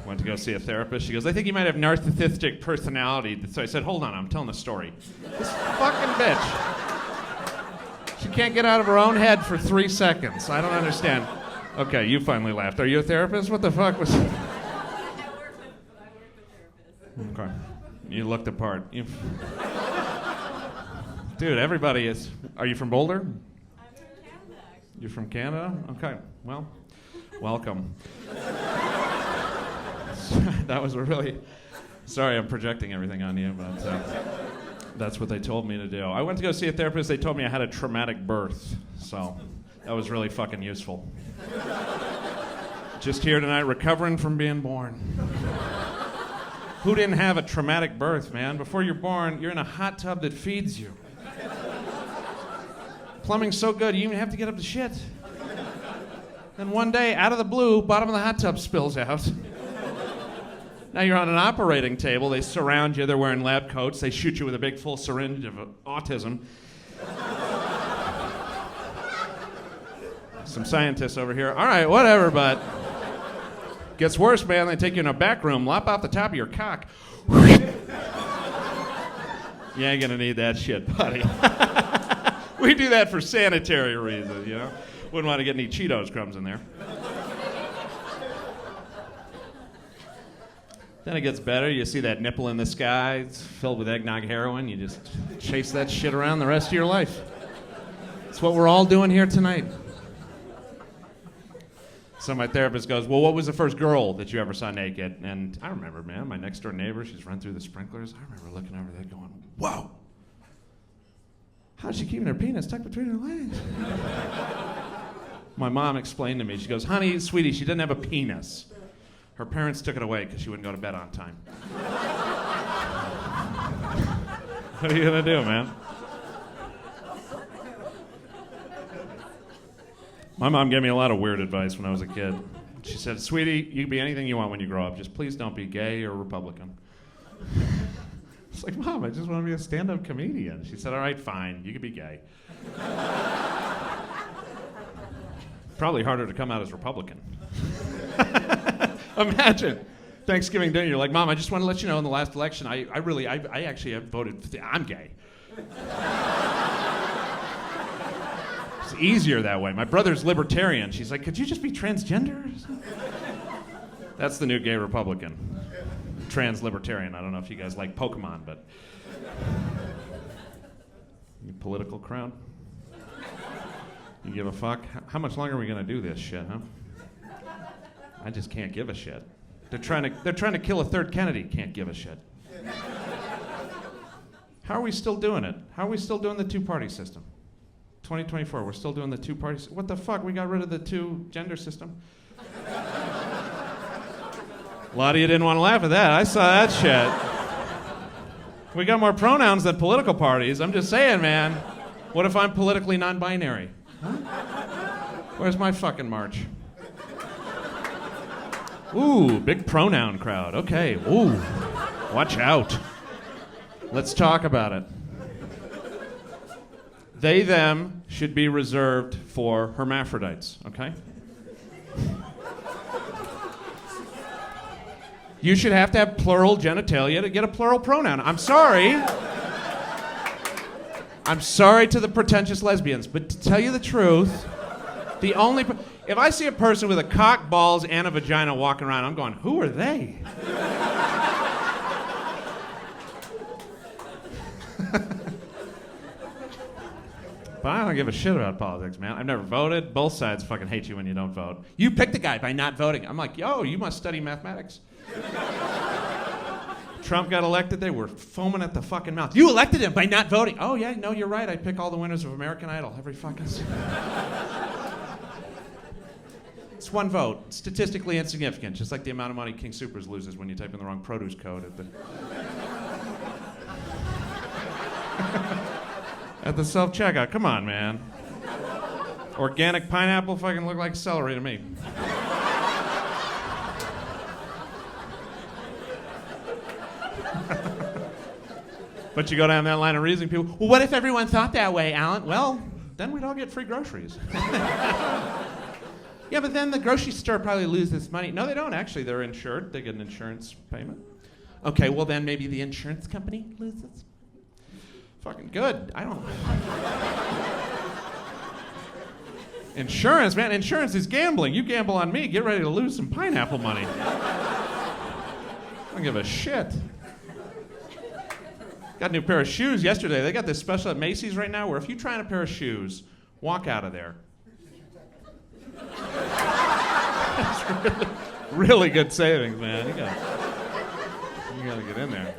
Went to go see a therapist. She goes, I think you might have narcissistic personality. So I said, hold on, I'm telling a story. This fucking bitch. She can't get out of her own head for 3 seconds. I don't understand. Okay, you finally laughed. Are you a therapist? What the fuck was... I work with therapists. Okay. You looked apart. Dude, everybody is... Are you from Boulder? I'm from Canada, actually. You're from Canada? Okay, well, welcome. That was really... Sorry, I'm projecting everything on you, but that's what they told me to do. I went to go see a therapist. They told me I had a traumatic birth, so that was really fucking useful. Just here tonight, recovering from being born. Who didn't have a traumatic birth, man? Before you're born, you're in a hot tub that feeds you. Plumbing's so good, you even have to get up to shit. Then one day, out of the blue, bottom of the hot tub spills out. Now you're on an operating table. They surround you. They're wearing lab coats. They shoot you with a big full syringe of autism. Some scientists over here. All right, whatever, but gets worse, man. They take you in a back room, lop off the top of your cock. You ain't gonna need that shit, buddy. We do that for sanitary reasons, you know? Wouldn't want to get any Cheetos crumbs in there. Then it gets better. You see that nipple in the sky. It's filled with eggnog heroin. You just chase that shit around the rest of your life. That's what we're all doing here tonight. So my therapist goes, well, what was the first girl that you ever saw naked? And I remember, man, my next door neighbor, she's run through the sprinklers. I remember looking over there going, whoa. How's she keeping her penis tucked between her legs? My mom explained to me, she goes, honey, sweetie, she didn't have a penis. Her parents took it away because she wouldn't go to bed on time. What are you gonna do, man? My mom gave me a lot of weird advice when I was a kid. She said, sweetie, you can be anything you want when you grow up. Just please don't be gay or Republican. It's like, Mom, I just want to be a stand-up comedian. She said, all right, fine, you can be gay. Probably harder to come out as Republican. Imagine Thanksgiving dinner, you're like, Mom, I just want to let you know in the last election, I actually have voted, I'm gay. It's easier that way. My brother's libertarian. She's like, could you just be transgender? That's the new gay Republican. Trans-libertarian. I don't know if you guys like Pokemon, but... You political crowd? You give a fuck? How much longer are we gonna do this shit, huh? I just can't give a shit. They're trying to kill a third Kennedy. Can't give a shit. How are we still doing it? How are we still doing the two-party system? 2024, we're still doing the two-party system. What the fuck? We got rid of the two-gender system. A lot of you didn't want to laugh at that. I saw that shit. We got more pronouns than political parties. I'm just saying, man. What if I'm politically non-binary? Huh? Where's my fucking march? Ooh, big pronoun crowd. Okay. Ooh, watch out. Let's talk about it. They, them should be reserved for hermaphrodites, okay? You should have to have plural genitalia to get a plural pronoun. I'm sorry. I'm sorry to the pretentious lesbians, but to tell you the truth, the only... If I see a person with a cock, balls, and a vagina walking around, I'm going, who are they? But I don't give a shit about politics, man. I've never voted. Both sides fucking hate you when you don't vote. You picked the guy by not voting. I'm like, yo, you must study mathematics. Trump got elected, they were foaming at the fucking mouth. You elected him by not voting. Oh, yeah, no, you're right. I pick all the winners of American Idol every fucking... It's one vote. Statistically insignificant, just like the amount of money King Soopers loses when you type in the wrong produce code at the... at the self-checkout. Come on, man. Organic pineapple fucking look like celery to me. But you go down that line of reasoning, people, well, what if everyone thought that way, Alan? Well, then we'd all get free groceries. Yeah, but then the grocery store probably loses money. No, they don't actually. They're insured. They get an insurance payment. Okay, well then maybe the insurance company loses. Fucking good. I don't. Insurance, man. Insurance is gambling. You gamble on me. Get ready to lose some pineapple money. I don't give a shit. Got a new pair of shoes yesterday. They got this special at Macy's right now where if you try on a pair of shoes, walk out of there. It's really good savings, man. You gotta get in there.